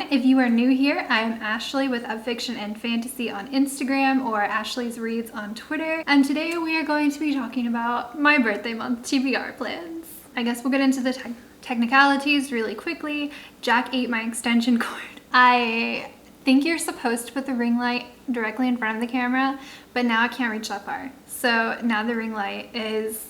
everyone. If you are new here, I am Ashley with Up Fiction and Fantasy on Instagram or Ashley's Reads on Twitter. And today we are going to be talking about my birthday month TBR plans. I guess we'll get into the technicalities really quickly. Jack ate my extension cord. I think you're supposed to put the ring light directly in front of the camera, but now I can't reach that far. So now the ring light is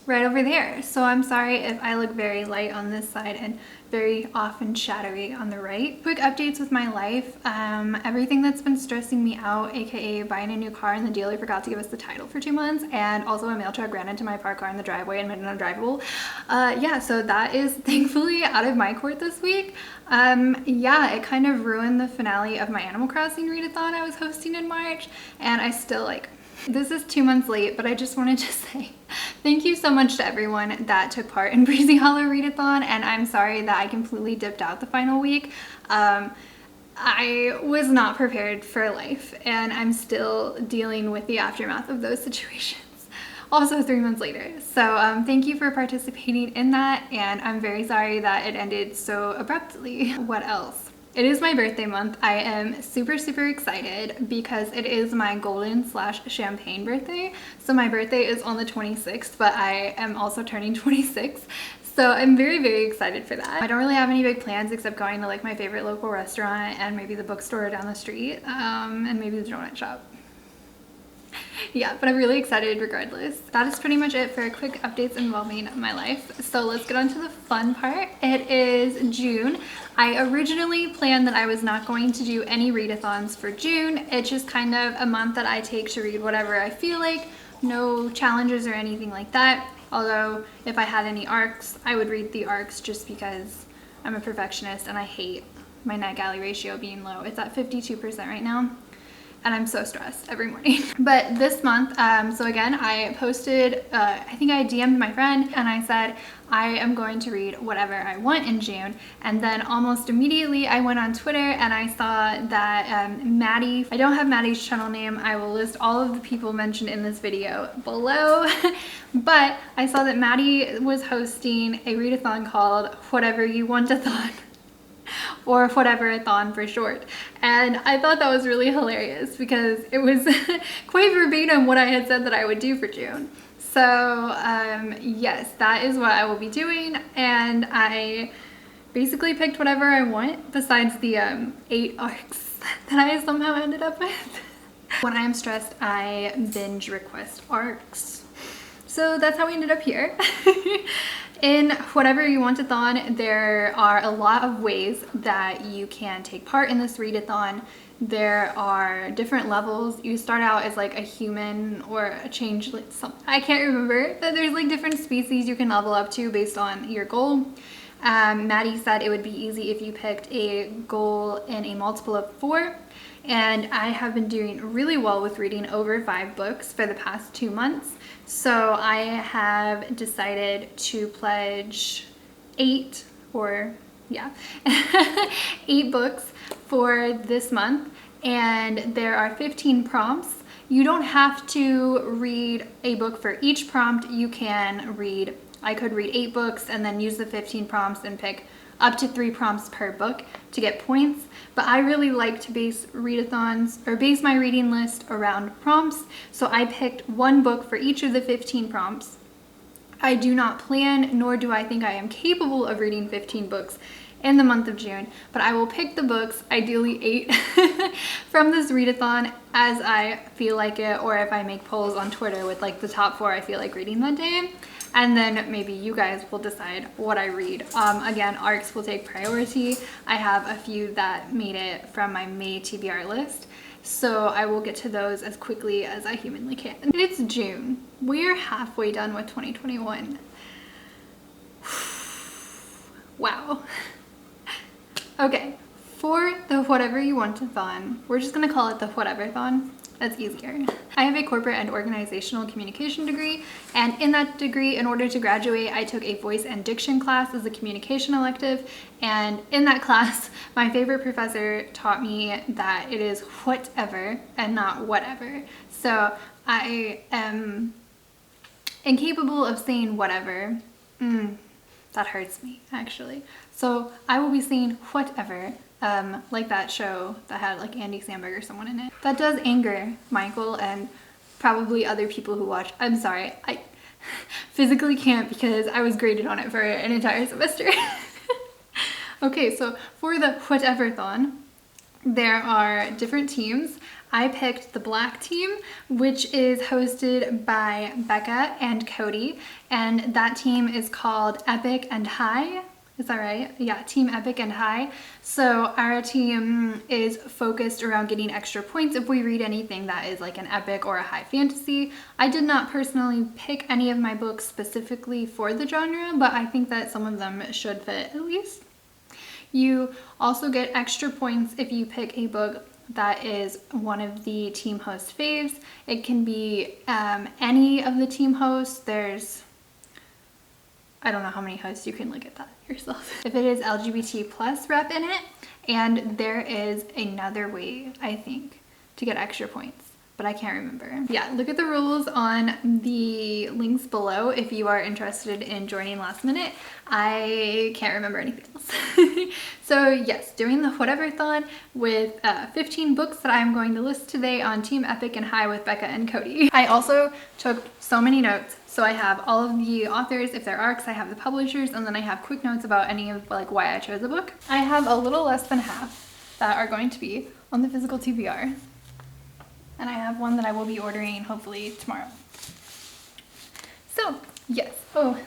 right over there. So I'm sorry if I look very light on this side and very often shadowy on the right. Quick updates with my life. Everything that's been stressing me out, aka buying a new car and the dealer forgot to give us the title for 2 months, and also a mail truck ran into my parked car in the driveway and made it undrivable. Yeah, so that is thankfully out of my court this week. Yeah, it kind of ruined the finale of my Animal Crossing readathon I was hosting in March, and I still this is 2 months late, but I just wanted to say thank you so much to everyone that took part in Breezy Hollow readathon, and I'm sorry that I completely dipped out the final week. I was not prepared for life, and I'm still dealing with the aftermath of those situations. Also 3 months later. So thank you for participating in that, and I'm very sorry that it ended so abruptly. What else? It is my birthday month. I am super excited because it is my golden/champagne birthday. So my birthday is on the 26th, but I am also turning 26. So I'm very excited for that. I don't really have any big plans except going to my favorite local restaurant and maybe the bookstore down the street, and maybe the donut shop. Yeah, but I'm really excited regardless. That is pretty much it for quick updates involving my life. So let's get on to the fun part. It is June. I originally planned that I was not going to do any readathons for June. It's just kind of a month that I take to read whatever I feel like. No challenges or anything like that. Although if I had any arcs, I would read the arcs just because I'm a perfectionist and I hate my NetGalley ratio being low. It's at 52% right now. And I'm so stressed every morning. But this month, so again, I posted, I think I DM'd my friend and I said, I am going to read whatever I want in June. And then almost immediately I went on Twitter and I saw that Maddie, I don't have Maddie's channel name. I will list all of the people mentioned in this video below. But I saw that Maddie was hosting a readathon called Whatever-You-Want-a-Thon. Or Whatever-A-Thon for short. And I thought that was really hilarious because it was quite verbatim what I had said that I would do for June. So yes, that is what I will be doing, and I basically picked whatever I want besides the 8 arcs that I somehow ended up with. When I am stressed, I binge request arcs. So that's how we ended up here. In Whatever-You-Want-a-Thon, there are a lot of ways that you can take part in this readathon. There are different levels. You start out as a human or a changeling, I can't remember. There's different species you can level up to based on your goal. Maddie said it would be easy if you picked a goal in a multiple of 4. And I have been doing really well with reading over 5 books for the past 2 months. So I have decided to pledge 8 books for this month. And there are 15 prompts. You don't have to read a book for each prompt. You can read, I could read 8 books and then use the 15 prompts and pick up to 3 prompts per book to get points. But I really like to base readathons or base my reading list around prompts. So I picked 1 book for each of the 15 prompts. I do not plan, nor do I think I am capable of reading 15 books in the month of June, but I will pick the books, ideally 8, from this readathon as I feel like it, or if I make polls on Twitter with the top 4 I feel like reading that day. And then maybe you guys will decide what I read. Again, arcs will take priority. I have a few that made it from my May TBR list, so I will get to those as quickly as I humanly can. It's June. We are halfway done with 2021. Wow. Okay, for the Whatever-You-Want-a-Thon, we're just gonna call it the Whatever-thon. That's easier. I have a corporate and organizational communication degree, and in that degree, in order to graduate, I took a voice and diction class as a communication elective, and in that class, my favorite professor taught me that it is whatever and not whatever. So I am incapable of saying whatever. That hurts me, actually. So I will be saying whatever, like that show that had like Andy Samberg or someone in it. That does anger Michael and probably other people who watch. I'm sorry, I physically can't because I was graded on it for an entire semester. Okay, so for the Whatever-Thon, there are different teams. I picked the black team, which is hosted by Becca and Cody, and that team is called Epic and High. Is that right? Yeah, Team Epic and High. So our team is focused around getting extra points if we read anything that is like an epic or a high fantasy. I did not personally pick any of my books specifically for the genre, but I think that some of them should fit at least. You also get extra points if you pick a book that is one of the team host faves. It can be any of the team hosts. I don't know how many hosts, you can look at that yourself. If it is LGBT plus rep in it, and there is another way, I think, to get extra points, but I can't remember. Yeah, look at the rules on the links below if you are interested in joining last minute. I can't remember anything else. So yes, doing the Whatever-Thon with 15 books that I'm going to list today on Team Epic and High with Becca and Cody. I also took so many notes. So I have all of the authors, if there are, because I have the publishers, and then I have quick notes about any of like why I chose a book. I have a little less than half that are going to be on the physical TBR. And I have one that I will be ordering hopefully tomorrow. So yes, oh,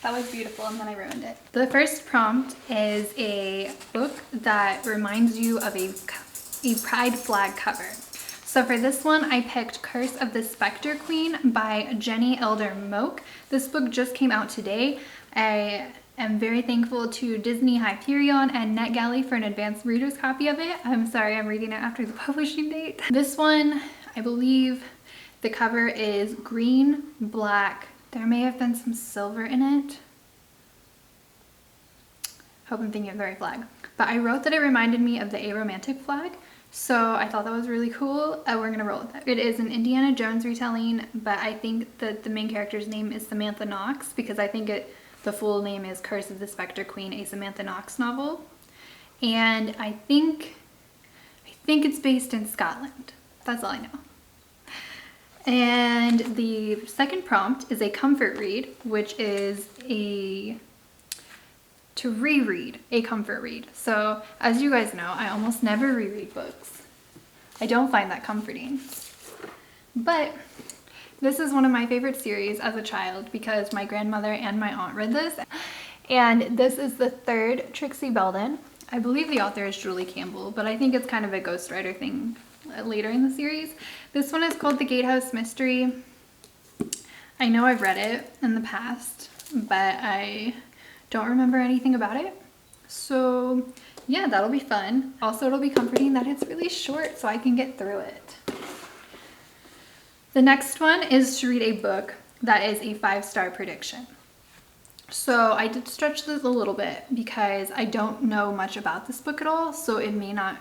that was beautiful and then I ruined it. The first prompt is a book that reminds you of a pride flag cover. So for this one, I picked Curse of the Specter Queen by Jenny Elder Moke. This book just came out today. I am very thankful to Disney Hyperion and NetGalley for an advanced reader's copy of it. I'm sorry, I'm reading it after the publishing date. This one, I believe the cover is green, black. There may have been some silver in it. Hope I'm thinking of the right flag. But I wrote that it reminded me of the aromantic flag. So I thought that was really cool. We're gonna roll with that. It is an Indiana Jones retelling, but I think that the main character's name is Samantha Knox because I think the full name is Curse of the Specter Queen, a Samantha Knox novel. And I think it's based in Scotland. That's all I know. And the second prompt is a comfort read, which is to reread a comfort read. So as you guys know, I almost never reread books. I don't find that comforting. But this is one of my favorite series as a child because my grandmother and my aunt read this. And this is the third Trixie Belden. I believe the author is Julie Campbell, but I think it's kind of a ghostwriter thing later in the series. This one is called The Gatehouse Mystery. I know I've read it in the past, but I don't remember anything about it. So yeah, that'll be fun. Also, it'll be comforting that it's really short so I can get through it. The next one is to read a book that is a 5-star prediction. So I did stretch this a little bit because I don't know much about this book at all, so it may not,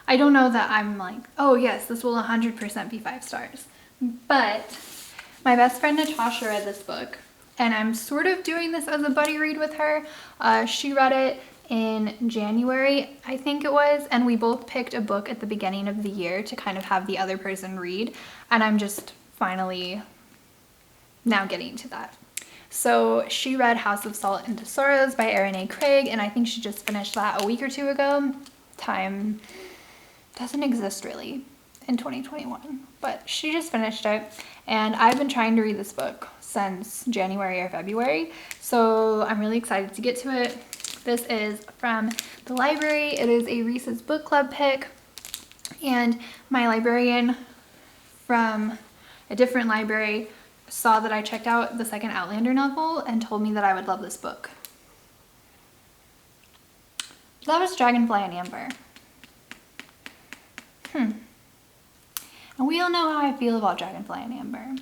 I don't know that I'm like, oh yes, this will 100% be 5 stars. But my best friend Natasha read this book, and I'm sort of doing this as a buddy read with her. She read it in January, I think it was, and we both picked a book at the beginning of the year to kind of have the other person read, and I'm just finally now getting to that. So she read House of Salt and Sorrows by Erin A. Craig, and I think she just finished that a week or two ago. Time doesn't exist really in 2021, but she just finished it, and I've been trying to read this book since January or February, so I'm really excited to get to it. This is from the library. It is a Reese's Book Club pick, and my librarian from a different library saw that I checked out the second Outlander novel and told me that I would love this book. That was Dragonfly and Amber. And we all know how I feel about Dragonfly and Amber.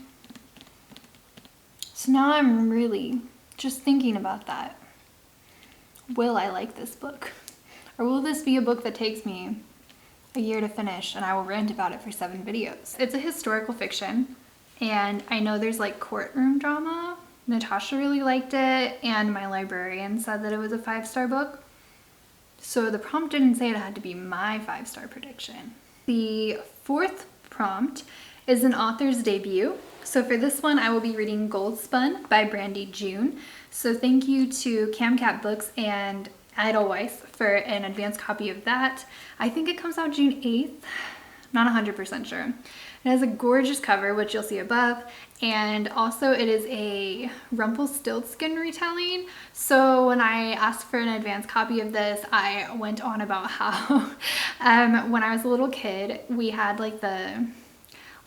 So now I'm really just thinking about that. Will I like this book? Or will this be a book that takes me a year to finish and I will rant about it for 7 videos? It's a historical fiction, and I know there's like courtroom drama. Natasha really liked it, and my librarian said that it was a 5-star book. So the prompt didn't say it had to be my 5-star prediction. The fourth prompt is an author's debut. So for this one, I will be reading Gold Spun by Brandie June. So thank you to Camcat Books and Edelweiss for an advanced copy of that. I think it comes out June 8th. Not 100% sure. It has a gorgeous cover, which you'll see above, and also it is a Rumpelstiltskin retelling. So when I asked for an advance copy of this, I went on about how when I was a little kid, we had like the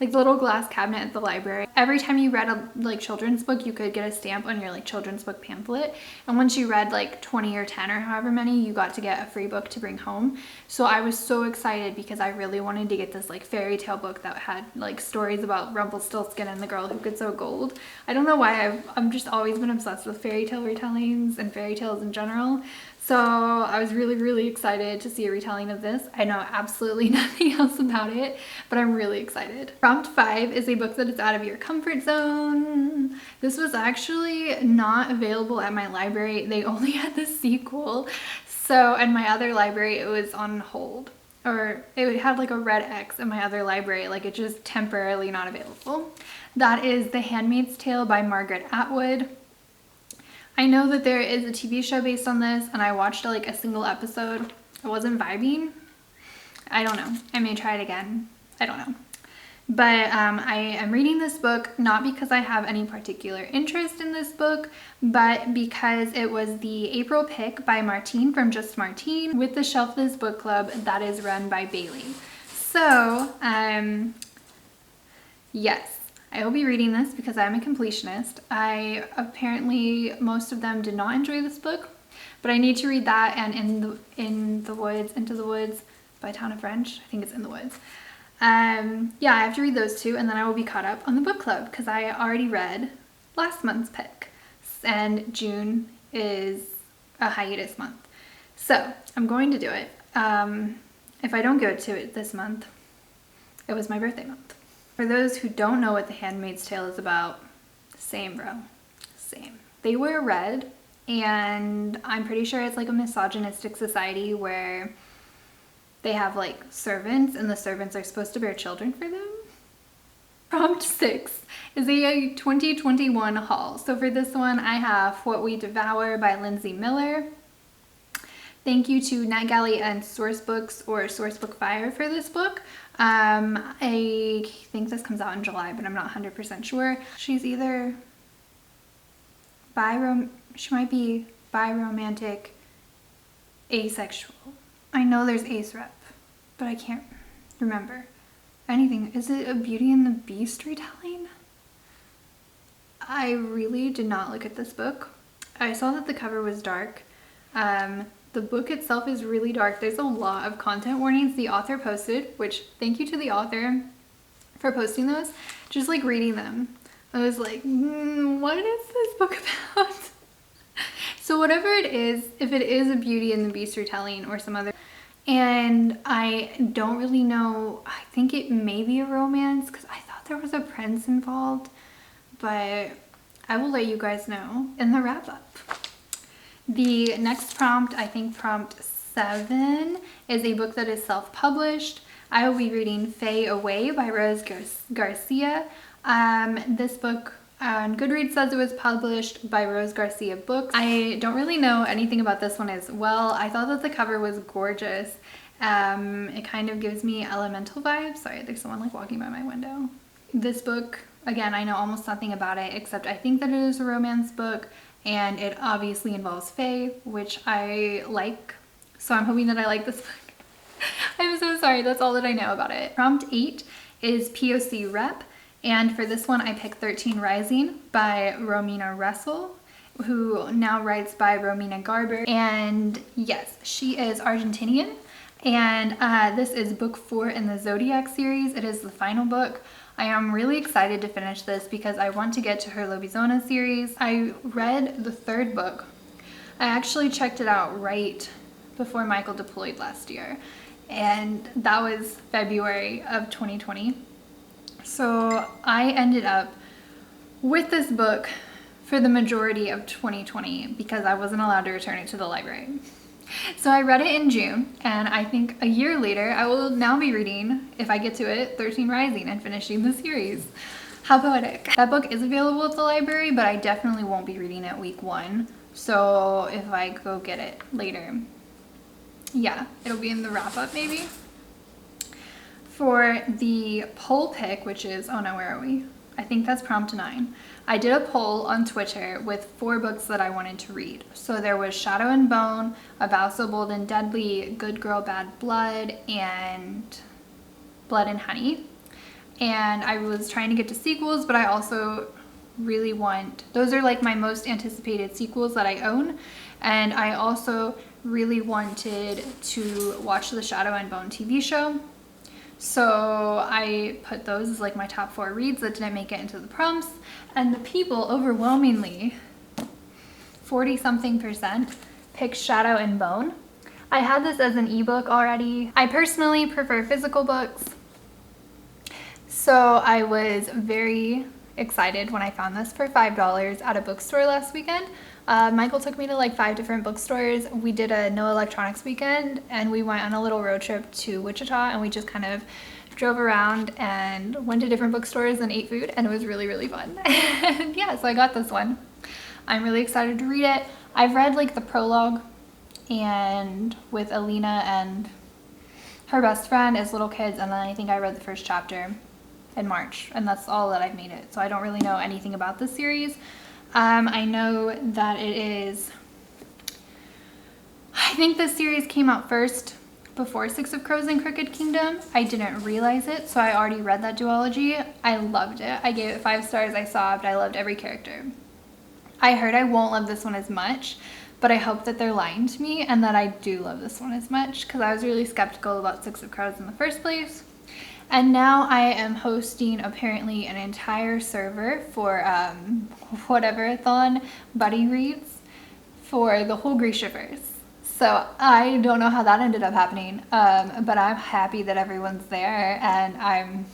little glass cabinet at the library. Every time you read a children's book, you could get a stamp on your children's book pamphlet. And once you read 20 or 10 or however many, you got to get a free book to bring home. So I was so excited because I really wanted to get this fairy tale book that had stories about Rumpelstiltskin and the girl who could sew gold. I don't know why I've just always been obsessed with fairy tale retellings and fairy tales in general. So I was really, really excited to see a retelling of this. I know absolutely nothing else about it, but I'm really excited. Prompt 5 is a book that is out of your comfort zone. This was actually not available at my library. They only had the sequel. So in my other library, it was on hold. Or it had a red X in my other library, it just temporarily not available. That is The Handmaid's Tale by Margaret Atwood. I know that there is a TV show based on this, and I watched a single episode. I wasn't vibing. I don't know. I may try it again. I don't know. But I am reading this book not because I have any particular interest in this book, but because it was the April pick by Martine from Just Martine with the Shelf This Book Club that is run by Bailey. So, yes. I will be reading this because I'm a completionist. Apparently most of them did not enjoy this book, but I need to read that and Into the Woods by Tana French. I think it's In the Woods. Yeah, I have to read those two, and then I will be caught up on the book club because I already read last month's pick, and June is a hiatus month. So I'm going to do it. If I don't go to it this month, it was my birthday month. For those who don't know what The Handmaid's Tale is about, same bro, same. They wear red, and I'm pretty sure it's a misogynistic society where they have servants, and the servants are supposed to bear children for them. Prompt 6 is a 2021 haul. So for this one, I have What We Devour by Lindsay Miller. Thank you to NetGalley and Sourcebooks or Sourcebook Fire for this book. I think this comes out in July, but I'm not 100% sure. She's either she might be bi-romantic, asexual. I know there's ace rep, but I can't remember anything. Is it a Beauty and the Beast retelling? I really did not look at this book. I saw that the cover was dark. The book itself is really dark. There's a lot of content warnings the author posted, which thank you to the author for posting those. Just reading them, I was like, what is this book about? So whatever it is, if it is a Beauty and the Beast retelling or some other, and I don't really know, I think it may be a romance because I thought there was a prince involved, but I will let you guys know in the wrap up. The next prompt, I think prompt 7, is a book that is self-published. I will be reading Faye Away by Rose Garcia. This book on Goodreads says it was published by Rose Garcia Books. I don't really know anything about this one as well. I thought that the cover was gorgeous. It kind of gives me elemental vibes. Sorry, there's someone walking by my window. This book, again, I know almost nothing about it, except I think that it is a romance book. And it obviously involves fae, which I like. So I'm hoping that I like this book. I'm so sorry, that's all that I know about it. Prompt 8 is POC Rep. And for this one, I picked 13 Rising by Romina Russell, who now writes by Romina Garber. And yes, she is Argentinian. And this is book 4 in the Zodiac series. It is the final book. I am really excited to finish this because I want to get to her Lobizona series. I read the 3rd book. I actually checked it out right before Michael deployed last year, and that was February of 2020. So I ended up with this book for the majority of 2020 because I wasn't allowed to return it to the library. So I read it in June, and I think a year later I will now be reading, if I get to it, 13 Rising and finishing the series. How poetic. That book is available at the library, but I definitely won't be reading it week 1. So if I go get it later, yeah, it'll be in the wrap up maybe. For the poll pick, which is, oh no, where are we? I think that's prompt 9. I did a poll on Twitter with 4 books that I wanted to read. So there was Shadow and Bone, A Vow So Bold and Deadly, Good Girl, Bad Blood, and Blood and Honey. And I was trying to get to sequels, but I also really want, those are like my most anticipated sequels that I own. And I also really wanted to watch the Shadow and Bone TV show. So I put those as like my top 4 reads that didn't make it into the prompts, and the people overwhelmingly, 40-something%, picked Shadow and Bone. I had this as an ebook already. I personally prefer physical books, so I was very excited when I found this for $5 at a bookstore last weekend. Michael took me to like 5 different bookstores. We did a no electronics weekend, and we went on a little road trip to Wichita, and we just kind of drove around and went to different bookstores and ate food, and it was really, really fun. And yeah, so I got this one. I'm really excited to read it. I've read like the prologue, and with Alina and her best friend as little kids, and then I think I read the first chapter in March, and that's all that I've made it. So I don't really know anything about this series. I know that it is, I think this series came out first before Six of Crows and Crooked Kingdom. I didn't realize it, so I already read that duology. I loved it. I gave it 5 stars. I sobbed. I loved every character. I heard I won't love this one as much, but I hope that they're lying to me and that I do love this one as much, because I was really skeptical about Six of Crows in the first place. And now I am hosting apparently an entire server for Whatever-A-Thon buddy reads for the whole Grishaverse. So I don't know how that ended up happening, but I'm happy that everyone's there, and I'm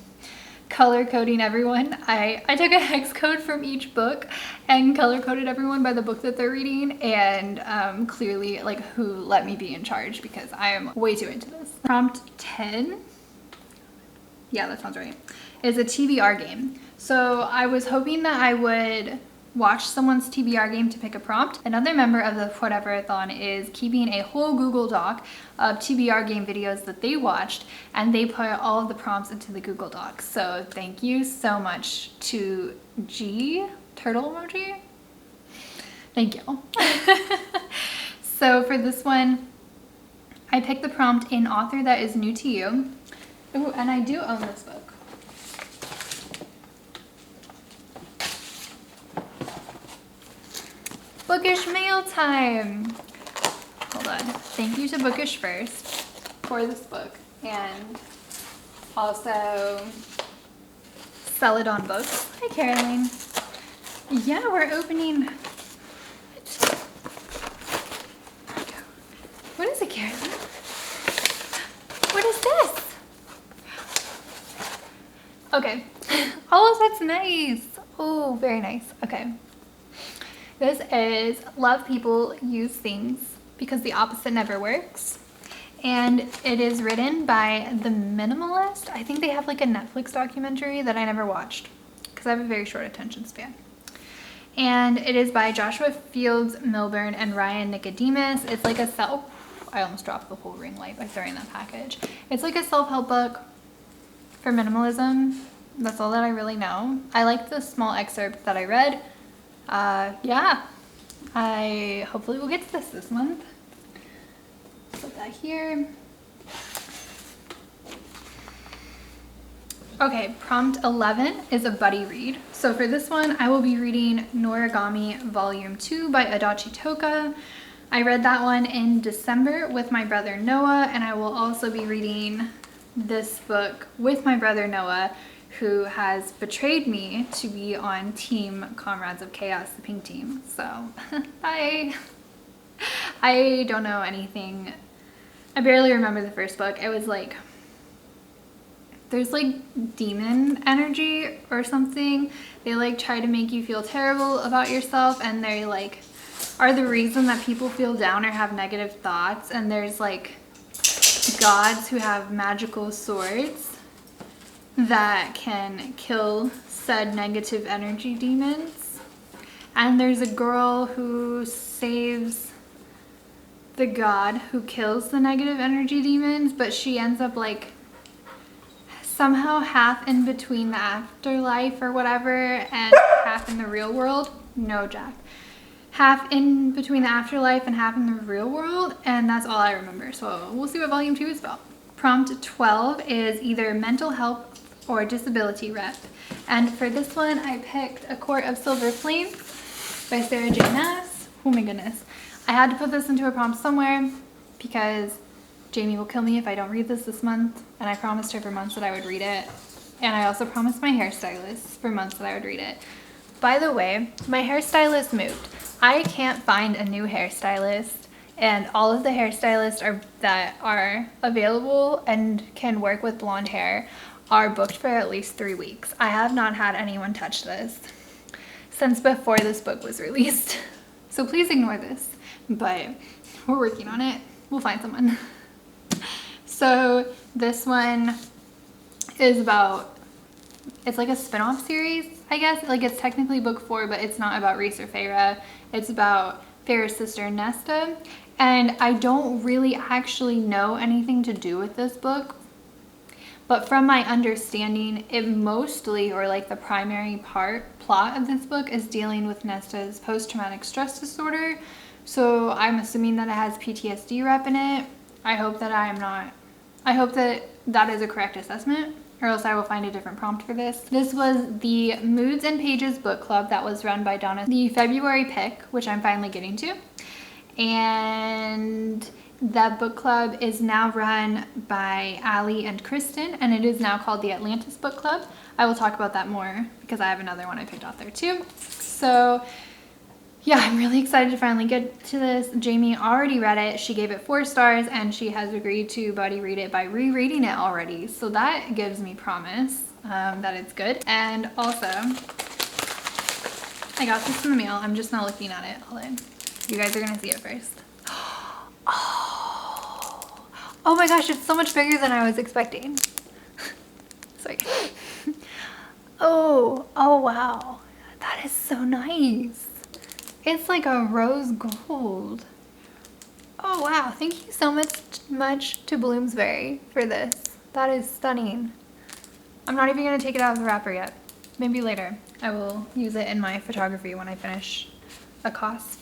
color coding everyone. I took a hex code from each book and color coded everyone by the book that they're reading, and clearly like who let me be in charge, because I am way too into this. Prompt 10. Yeah, that sounds right. It's a TBR game. So I was hoping that I would watch someone's TBR game to pick a prompt. Another member of the Whatever-A-Thon is keeping a whole Google Doc of TBR game videos that they watched, and they put all of the prompts into the Google Doc. So thank you so much to G, turtle emoji. Thank you. So for this one, I picked the prompt, an author that is new to you. Ooh, and I do own this book. Bookish mail time. Hold on. Thank you to Bookish first for this book, and also Sell It On Books. Hi, Caroline. Yeah, we're opening. What is it, Caroline? What is this? Okay. Oh, that's nice. Oh, very nice. Okay. This is Love People, Use Things, because the opposite never works. And it is written by The Minimalist. I think they have like a Netflix documentary that I never watched because I have a very short attention span. And it is by Joshua Fields Milburn and Ryan Nicodemus. It's like a I almost dropped the whole ring light by throwing that package. It's like a self-help book for minimalism. That's all that I really know. I like the small excerpt that I read. Yeah, I hopefully will get to this month. Put that here. Okay, prompt 11 is a buddy read. So for this one, I will be reading Noragami Volume 2 by Adachi Toka. I read that one in December with my brother Noah, and I will also be reading this book with my brother Noah, who has betrayed me to be on Team Comrades of Chaos, the pink team. So I don't know anything. I barely remember the first book. It was like, there's like demon energy or something. They like try to make you feel terrible about yourself, and they like are the reason that people feel down or have negative thoughts. And there's like gods who have magical swords that can kill said negative energy demons. And there's a girl who saves the god who kills the negative energy demons, but she ends up like somehow half in between the afterlife or whatever and half in the real world. No, Jack. Half in between the afterlife and half in the real world, and that's all I remember. So we'll see what volume 2 is about. Prompt 12 is either mental health or disability rep. And for this one, I picked A Court of Silver Flame by Sarah J. Maas. Oh my goodness. I had to put this into a prompt somewhere because Jamie will kill me if I don't read this month, and I promised her for months that I would read it. And I also promised my hairstylist for months that I would read it. By the way, my hairstylist moved. I can't find a new hairstylist, and all of the hairstylists that are available and can work with blonde hair are booked for at least 3 weeks. I have not had anyone touch this since before this book was released. So please ignore this, but we're working on it. We'll find someone. So this one is about, it's like a spin-off series, I guess. Like it's technically book 4, but it's not about Reese or Feyre. It's about Feyre's sister Nesta. And I don't really actually know anything to do with this book. But from my understanding, it mostly, or like the primary plot of this book is dealing with Nesta's post-traumatic stress disorder. So I'm assuming that it has PTSD rep in it. I hope that that is a correct assessment, or else I will find a different prompt for this. This was the Moods and Pages book club that was run by Donna, the February pick, which I'm finally getting to. And that book club is now run by Allie and Kristen, and it is now called the Atlantis Book Club. I will talk about that more because I have another one I picked off there too. So yeah, I'm really excited to finally get to this. Jamie already read it. She gave it 4 stars, and she has agreed to buddy read it by rereading it already. So that gives me promise that it's good. And also, I got this in the mail. I'm just not looking at it. Hold on. You guys are gonna see it first. Oh my gosh, it's so much bigger than I was expecting. Sorry. Oh wow. That is so nice. It's like a rose gold. Oh wow, thank you so much to Bloomsbury for this. That is stunning. I'm not even gonna take it out of the wrapper yet. Maybe later. I will use it in my photography when I finish a cost.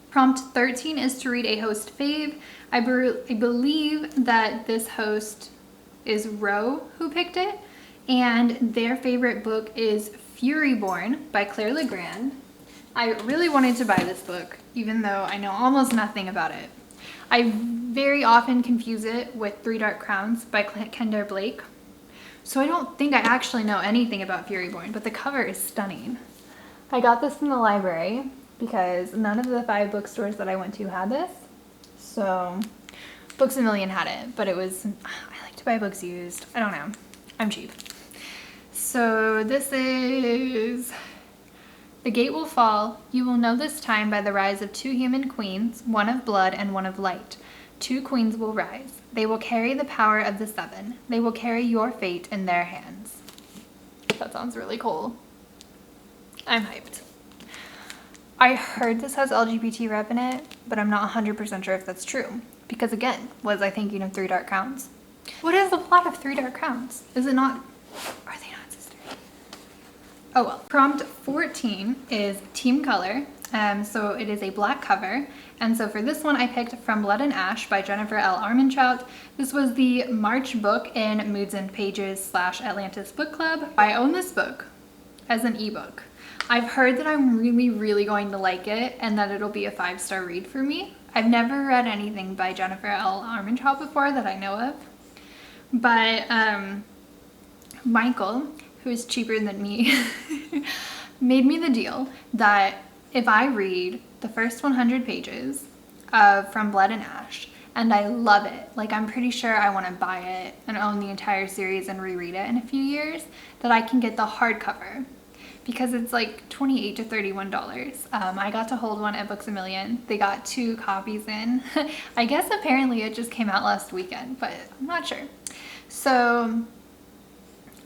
Prompt 13 is to read a host fave. I believe that this host is Ro who picked it, and their favorite book is Furyborn by Claire Legrand. I really wanted to buy this book, even though I know almost nothing about it. I very often confuse it with Three Dark Crowns by Kendra Blake, so I don't think I actually know anything about Furyborn, but the cover is stunning. I got this from the library because none of the 5 bookstores that I went to had this. So Books A Million had it, but it was, I like to buy books used. I don't know. I'm cheap. So this is: the gate will fall. You will know this time by the rise of 2 human queens, one of blood and one of light. 2 queens will rise. They will carry the power of the 7. They will carry your fate in their hands. That sounds really cool. I'm hyped. I heard this has LGBT rep in it, but I'm not 100% sure if that's true. Because again, was I thinking of Three Dark Crowns? What is the plot of Three Dark Crowns? Is it not, are they not sisters? Oh well. Prompt 14 is Team Color. So it is a black cover. And so for this one, I picked From Blood and Ash by Jennifer L. Armentrout. This was the March book in Moods and Pages / Atlantis Book Club. I own this book as an ebook. I've heard that I'm really going to like it and that it'll be a 5-star read for me. I've never read anything by Jennifer L. Armentrout before that I know of. But Michael, who is cheaper than me, made me the deal that if I read the first 100 pages of From Blood and Ash and I love it, like I'm pretty sure I want to buy it and own the entire series and reread it in a few years, that I can get the hardcover. because it's like $28 to $31. I got to hold one at Books A Million. They got 2 copies in. I guess apparently it just came out last weekend, but I'm not sure. So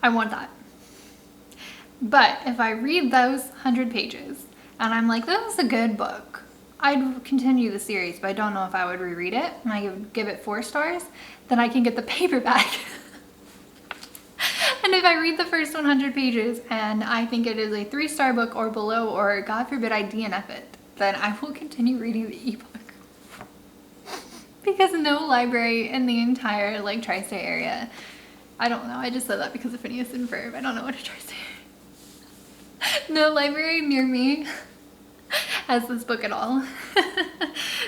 I want that. But if I read those 100 pages and I'm like, that was a good book, I'd continue the series, but I don't know if I would reread it, and I would give it 4 stars, then I can get the paperback. And if I read the first 100 pages and I think it is a 3-star book or below, or God forbid I DNF it, then I will continue reading the ebook. Because no library in the entire like tri-state area, I don't know, I just said that because of Phineas and Ferb, I don't know what a tri-state area. No library near me has this book at all.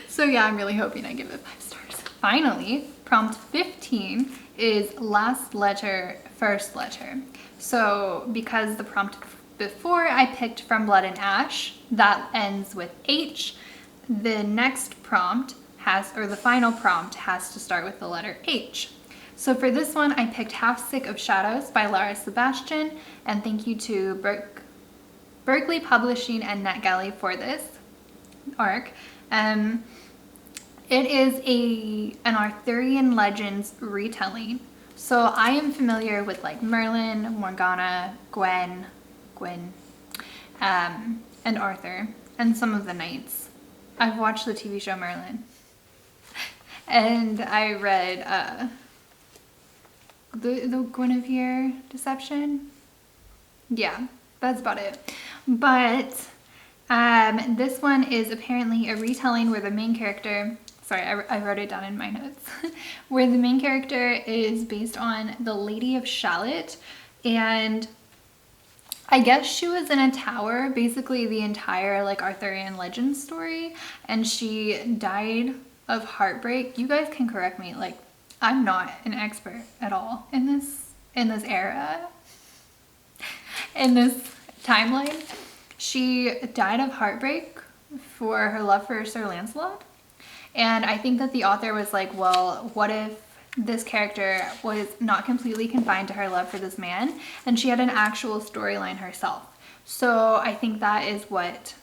So yeah, I'm really hoping I give it 5 stars. Finally, prompt 15 is last letter, first letter. So because the prompt before I picked From Blood and Ash, that ends with H, the next prompt has, or the final prompt has to start with the letter H. So for this one, I picked Half Sick of Shadows by Lara Sebastian, and thank you to Berkeley Publishing and NetGalley for this arc. It is an Arthurian Legends retelling. So I am familiar with like Merlin, Morgana, Gwyn, and Arthur, and some of the knights. I've watched the TV show Merlin. And I read the Guinevere Deception. Yeah, that's about it. But this one is apparently a retelling where the main character, sorry, I wrote it down in my notes, where the main character is based on the Lady of Shalott, and I guess she was in a tower basically the entire like Arthurian legend story, and she died of heartbreak. You guys can correct me, like I'm not an expert at all in this era, in this timeline. She died of heartbreak for her love for Sir Lancelot, and I think that the author was like, well, what if this character was not completely confined to her love for this man, and she had an actual storyline herself. So I think that is what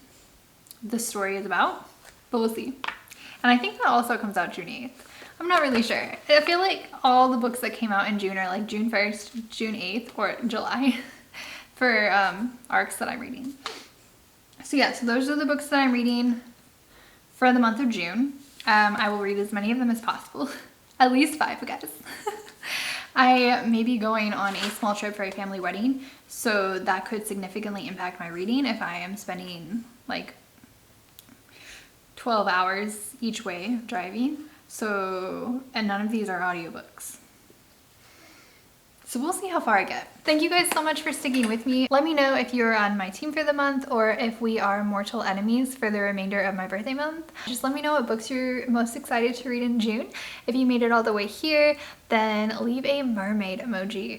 the story is about, but we'll see. And I think that also comes out June 8th. I'm not really sure. I feel like all the books that came out in June are like June 1st, June 8th, or July for arcs that I'm reading. So yeah, so those are the books that I'm reading for the month of June. I will read as many of them as possible. At least 5, guys. I may be going on a small trip for a family wedding, so that could significantly impact my reading if I am spending like 12 hours each way driving. So, and none of these are audiobooks. So we'll see how far I get. Thank you guys so much for sticking with me. Let me know if you're on my team for the month, or if we are mortal enemies for the remainder of my birthday month. Just let me know what books you're most excited to read in June. If you made it all the way here, then leave a mermaid emoji.